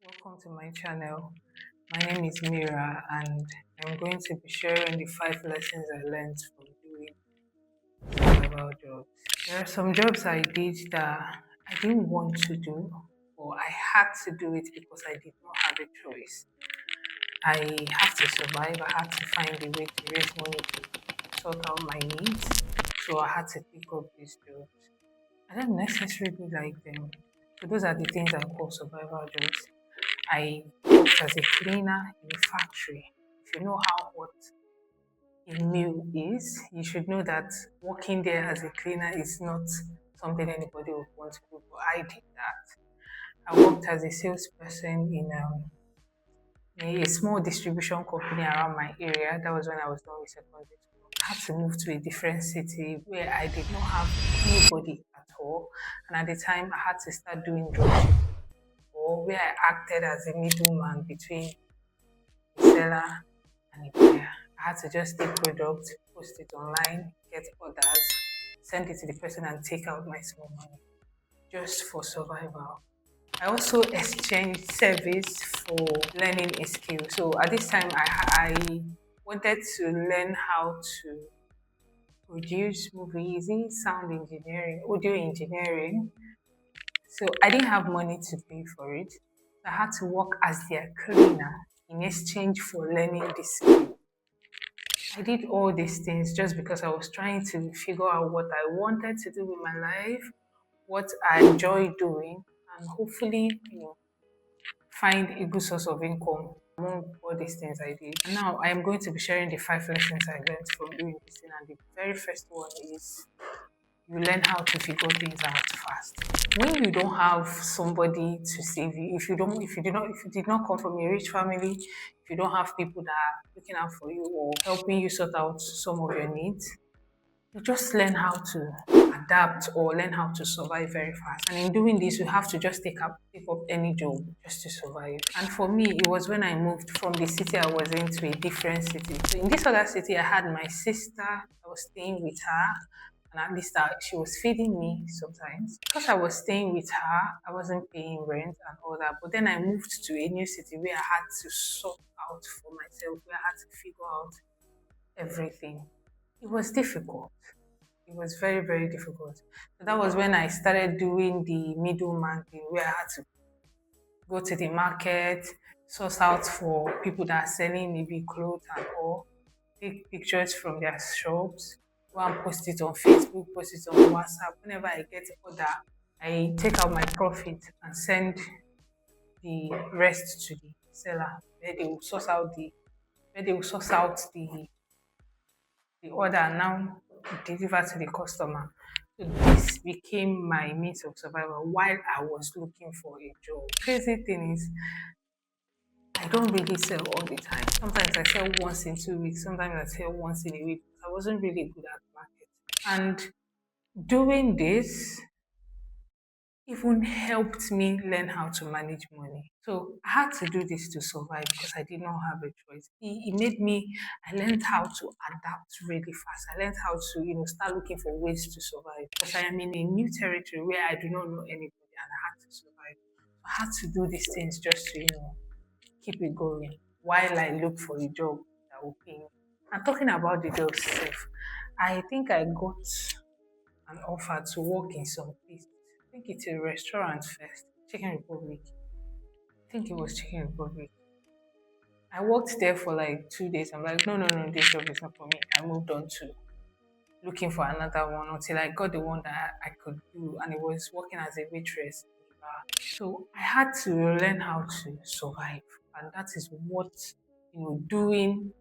Welcome to my channel. My name is Mira, and I'm going to be sharing the 5 lessons I learned from doing survival jobs. There are some jobs I did that I didn't want to do, or I had to do it because I did not have a choice. I had to survive, I had to find a way to raise money to sort out my needs, so I had to pick up these jobs. I don't necessarily like them. So those are the things I call survival jobs. I worked as a cleaner in a factory. If you know how hot a mill is, you should know that working there as a cleaner is not something anybody would want to do. But I did that. I worked as a salesperson in a small distribution company around my area. That was when I was done with secondary school. I had to move to a different city where I did not have anybody at all. And at the time, I had to start doing dropshipping, or where I acted as a middleman between a seller and a buyer. I had to just take products, post it online, get orders, send it to the person, and take out my small money just for survival. I also exchanged service for learning a skill. So at this time, I wanted to learn how to produce movies in sound engineering, audio engineering. So I didn't have money to pay for it. I had to work as their cleaner in exchange for learning the skill. I did all these things just because I was trying to figure out what I wanted to do with my life, what I enjoy doing, and hopefully, find a good source of income among all these things I did. And now I am going to be sharing the 5 lessons I learned from doing this thing. And the very first one is you learn how to figure things out fast. When you don't have somebody to save you, if you did not come from a rich family, if you don't have people that are looking out for you or helping you sort out some of your needs, you just learn how to adapt or learn how to survive very fast. And in doing this, you have to just pick up any job just to survive. And for me, it was when I moved from the city I was in to a different city. So in this other city, I had my sister. I was staying with her, and at least she was feeding me sometimes. Because I was staying with her, I wasn't paying rent and all that. But then I moved to a new city where I had to sort out for myself, where I had to figure out everything. It was difficult. It was very, very difficult. So that was when I started doing the middleman thing, where I had to go to the market, source out for people that are selling maybe clothes and all, take pictures from their shops, go and post it on Facebook, post it on WhatsApp. Whenever I get an order, I take out my profit and send the rest to the seller, where they will source out the order and now deliver to the customer. So this became my means of survival while I was looking for a job. Crazy thing is, I don't really sell all the time. Sometimes I sell once in 2 weeks, sometimes I sell once in a week. I wasn't really good at market. And doing this even helped me learn how to manage money. So I had to do this to survive because I did not have a choice. I learned how to adapt really fast. I learned how to, start looking for ways to survive because I am in a new territory where I do not know anybody and I had to survive. I had to do these things just to, keep it going while I look for a job that will pay me. And talking about the job itself, I think I got an offer to work in some place. I think it's a restaurant first, Chicken Republic. I think it was Chicken Republic. I worked there for like 2 days. I'm like, no, no, no, this job is not for me. I moved on to looking for another one until I got the one that I could do, and it was working as a waitress in the bar. So I had to learn how to survive, and that is what doing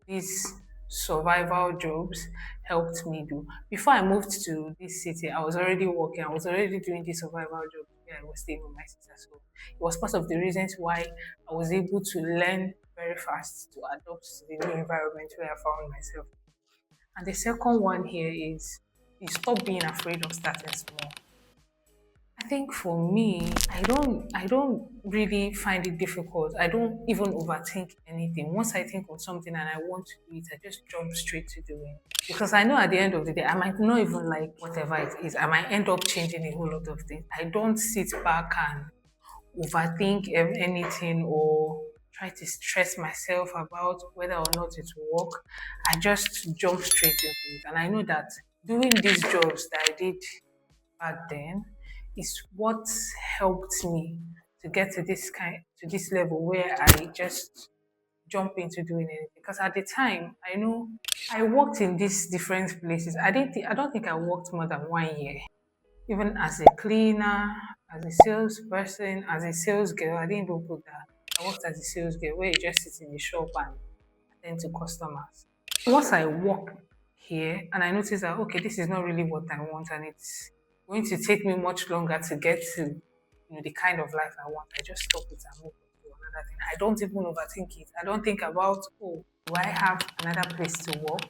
these survival jobs helped me do. Before I moved to this city, I was already working. I was already doing this survival job where I was staying with my sister. So it was part of the reasons why I was able to learn very fast to adapt to the new environment where I found myself. And the second one here is you stop being afraid of starting small. I think for me, I don't really find it difficult. I don't even overthink anything. Once I think of something and I want to do it, I just jump straight to doing it. Because I know at the end of the day, I might not even like whatever it is. I might end up changing a whole lot of things. I don't sit back and overthink anything or try to stress myself about whether or not it will work. I just jump straight into it. And I know that doing these jobs that I did back then is what helped me to get to this level where I just jump into doing it. Because at the time, I know I worked in these different places. I don't think I worked more than 1 year. Even as a cleaner, as a salesperson, as a sales girl, I didn't even put that. I worked as a sales girl where you just sit in the shop and attend to customers. Once I walk here and I notice that okay, this is not really what I want and it's going to take me much longer to get to the kind of life I want, I just stop it and move on to another thing. I don't even overthink it. I don't think about, oh, do I have another place to work?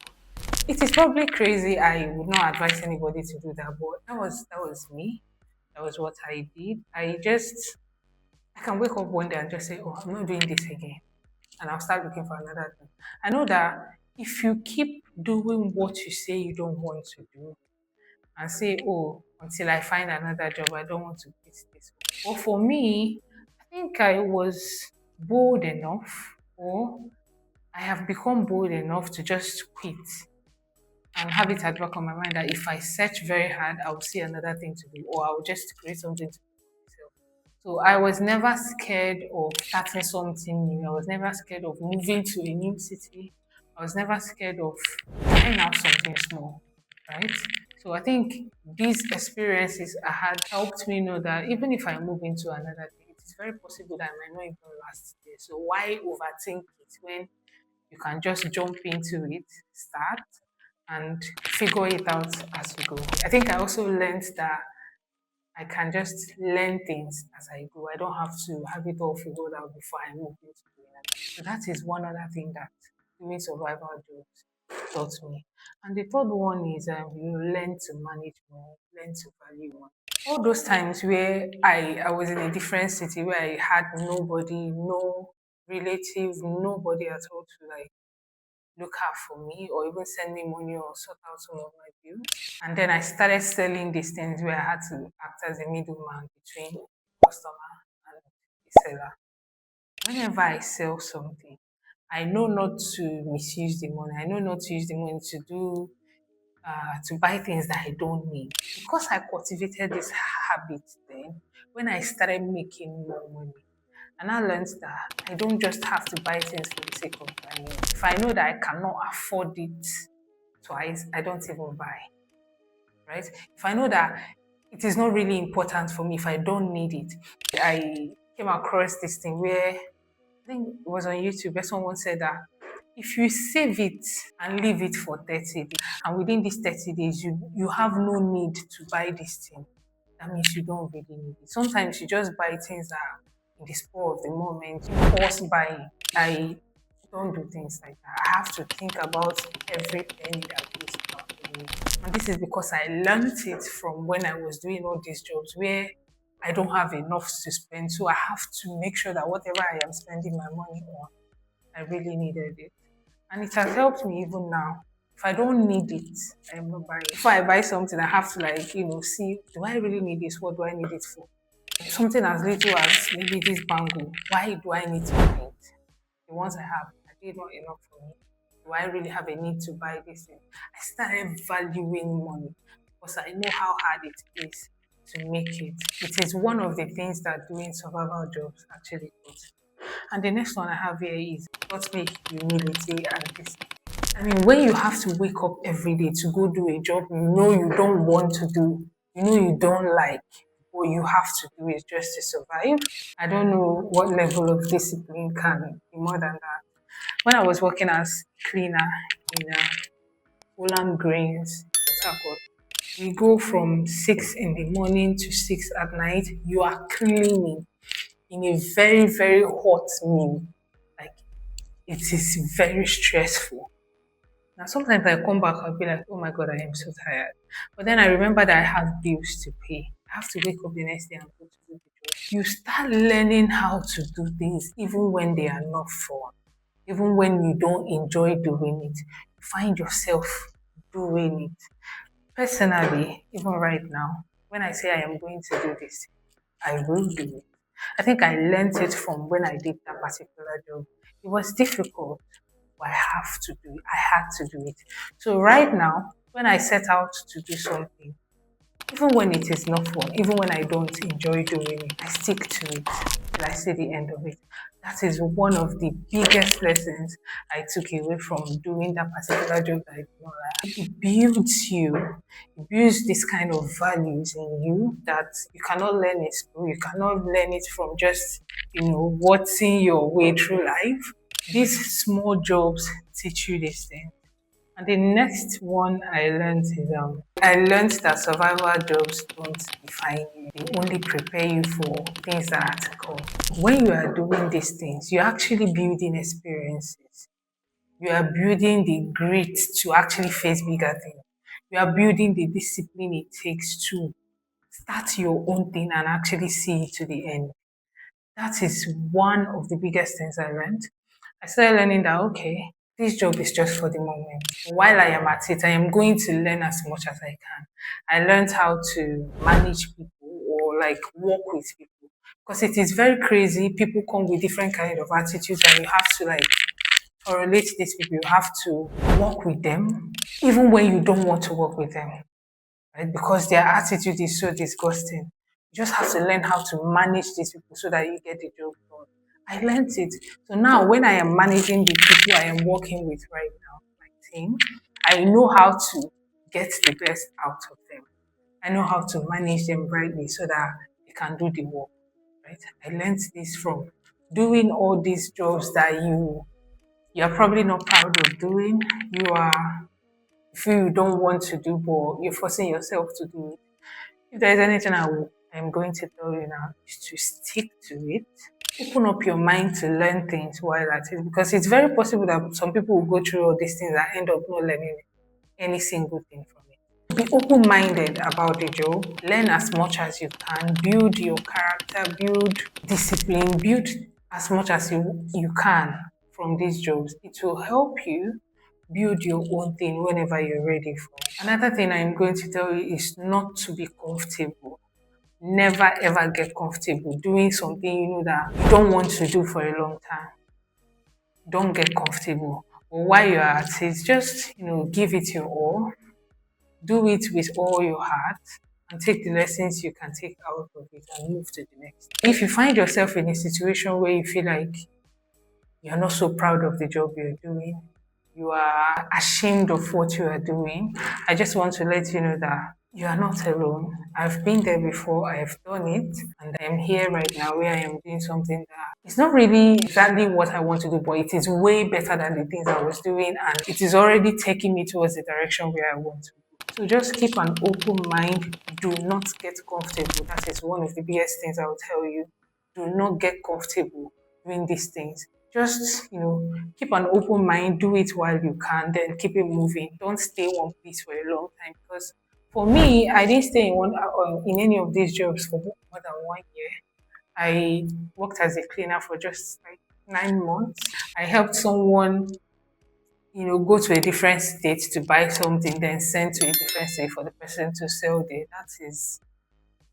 It is probably crazy. I would not advise anybody to do that, but that was me. That was what I did. I can wake up one day and just say, oh, I'm not doing this again, and I'll start looking for another thing. I know that if you keep doing what you say you don't want to do and say, oh, until I find another job, I don't want to quit this one. But for me, I think I was bold enough, or I have become bold enough to just quit and have it at back on my mind that if I search very hard, I'll see another thing to do, or I'll just create something to do for myself. So I was never scared of starting something new. I was never scared of moving to a new city. I was never scared of trying out something small, right? So I think these experiences I had helped me know that even if I move into another thing, it is very possible that I might not even last there. So why overthink it when you can just jump into it, start, and figure it out as you go. I think I also learned that I can just learn things as I go. I don't have to have it all figured out before I move into doing it. So that is one other thing that doing survival jobs taught me. And the third one is you learn to manage money, learn to value money. All those times where I was in a different city where I had nobody, no relative, nobody at all to like look out for me or even send me money or sort out some of my bills. And then I started selling these things where I had to act as a middleman between customer and the seller. Whenever I sell something, I know not to misuse the money. I know not to use the money to buy things that I don't need. Because I cultivated this habit then, when I started making more money, and I learned that I don't just have to buy things for the sake of buying it. If I know that I cannot afford it twice, I don't even buy, right? If I know that it is not really important for me, if I don't need it, I came across this thing where I think it was on YouTube where someone said that if you save it and leave it for 30 days, and within these 30 days, you have no need to buy this thing, that means you don't really need it. Sometimes you just buy things that are in the spur of the moment, impulse buying. I don't do things like that. I have to think about every penny that goes out of me. And this is because I learned it from when I was doing all these jobs where I don't have enough to spend. So I have to make sure that whatever I am spending my money on, I really needed it. And it has helped me even now. If I don't need it, I am not buying it. If I buy something, I have to see, do I really need this? What do I need it for? Something as little as maybe this bangle. Why do I need to buy it? The ones I have, are they not enough for me? Do I really have a need to buy this thing? I started valuing money because I know how hard it is to make it. It is one of the things that doing survival jobs actually does. And the next one I have here is taught me humility and discipline. I mean, when you have to wake up every day to go do a job you know you don't want to do, you know you don't like, but you have to do it just to survive. I don't know what level of discipline can be more than that. When I was working as cleaner in Olam Grains, Port Harcourt, we go from 6 in the morning to 6 at night. You are cleaning in a very, very hot meal. Like, it is very stressful. Now, sometimes I come back, I'll be like, oh my God, I am so tired. But then I remember that I have bills to pay. I have to wake up the next day and go to do the job. You start learning how to do things even when they are not fun, even when you don't enjoy doing it. You find yourself doing it. Personally, even right now, when I say I am going to do this, I will do it. I think I learned it from when I did that particular job. It was difficult, but I have to do it. I had to do it. So right now, when I set out to do something, even when it is not fun, even when I don't enjoy doing it, I stick to it till I see the end of it. That is one of the biggest lessons I took away from doing that particular job that I did not like. It builds you, it builds this kind of values in you that you cannot learn in school. You cannot learn it from just, watching your way through life. These small jobs teach you these things. And the next one I learned is I learned that survival jobs don't define you. They only prepare you for things that are to come. When you are doing these things, you're actually building experiences. You are building the grit to actually face bigger things. You are building the discipline it takes to start your own thing and actually see it to the end. That is one of the biggest things I learned. I started learning that, okay, this job is just for the moment. While I am at it, I am going to learn as much as I can. I learned how to manage people or like work with people because it is very crazy. People come with different kind of attitudes and you have to like correlate these people. You have to work with them even when you don't want to work with them, right? Because their attitude is so disgusting. You just have to learn how to manage these people so that you get the job done. I learned it. So now when I am managing the people I am working with right now, my team, I know how to get the best out of them. I know how to manage them rightly so that they can do the work. Right? I learned this from doing all these jobs that you're probably not proud of doing. You don't want to do, but you're forcing yourself to do it. If there's anything I'm going to tell you now, is to stick to it. Open up your mind to learn things while at it, because it's very possible that some people will go through all these things and end up not learning any single thing from it. Be open minded about the job, learn as much as you can, build your character, build discipline, build as much as you can from these jobs. It will help you build your own thing whenever you're ready for it. Another thing I'm going to tell you is not to be comfortable. Never ever get comfortable doing something you know that you don't want to do for a long time. Don't get comfortable. But while you're at it, just give it your all. Do it with all your heart and take the lessons you can take out of it and move to the next. If you find yourself in a situation where you feel like you're not so proud of the job you're doing, you are ashamed of what you are doing, I just want to let you know that you are not alone. I've been there before, I've done it, and I am here right now where I am doing something that it's not really exactly what I want to do, but it is way better than the things I was doing, and it is already taking me towards the direction where I want to. So just keep an open mind. Do not get comfortable. That is one of the biggest things I will tell you. Do not get comfortable doing these things. Just, keep an open mind, do it while you can, then keep it moving. Don't stay one place for a long time because for me, I didn't stay in any of these jobs for more than 1 year. I worked as a cleaner for just like 9 months. I helped someone go to a different state to buy something, then send to a different state for the person to sell there. That is,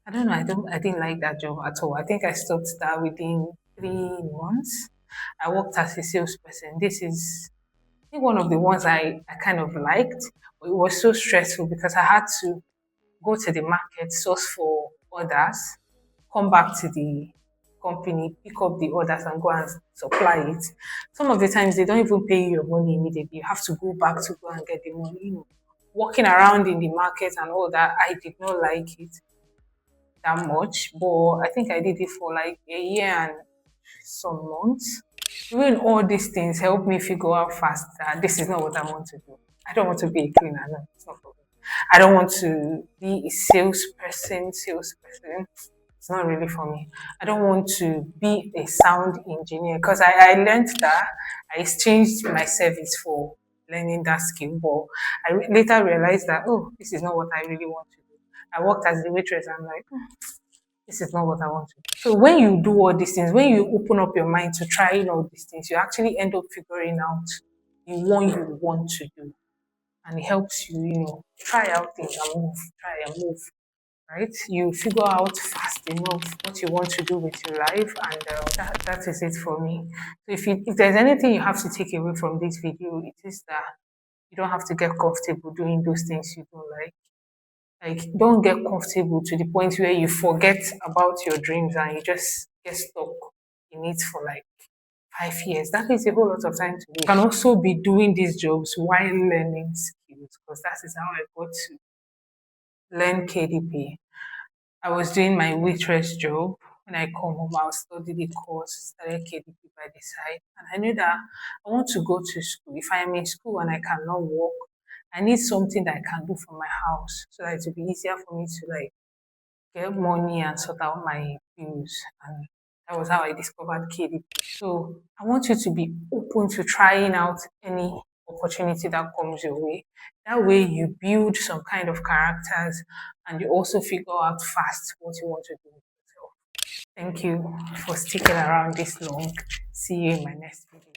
I don't know. I didn't like that job at all. I think I stopped that within 3 months. I worked as a salesperson. This is, I think, one of the ones I kind of liked, but it was so stressful because I had to go to the market, source for orders, come back to the company, pick up the orders and go and supply it. Some of the times they don't even pay you your money immediately. You have to go back to go and get the money. Walking around in the market and all that, I did not like it that much, but I think I did it for like a year and some months. Doing all these things helped me figure out fast that this is not what I want to do. I don't want to be a cleaner. No, it's not for me. I don't want to be a salesperson. It's not really for me. I don't want to be a sound engineer because I learned that. I exchanged my service for learning that skill, but later realized that, oh, this is not what I really want to do. I worked as a waitress. I'm like, this is not what I want to do. So when you do all these things, when you open up your mind to trying all these things, you actually end up figuring out the one you want to do. And it helps you, try out things and move, try and move. right? You figure out fast enough what you want to do with your life, and that is it for me. So if there's anything you have to take away from this video, it is that you don't have to get comfortable doing those things you don't like. Like, don't get comfortable to the point where you forget about your dreams and you just get stuck in it for like 5 years. That is a whole lot of time to do. You can also be doing these jobs while learning skills, because that is how I got to learn KDP. I was doing my waitress job. When I come home, I'll study the course, study KDP by the side. And I knew that I want to go to school. If I am in school and I cannot work, I need something that I can do from my house so that it will be easier for me to like get money and sort out my bills. And that was how I discovered KDP. So I want you to be open to trying out any opportunity that comes your way. That way you build some kind of characters and you also figure out fast what you want to do with yourself. Thank you for sticking around this long. See you in my next video.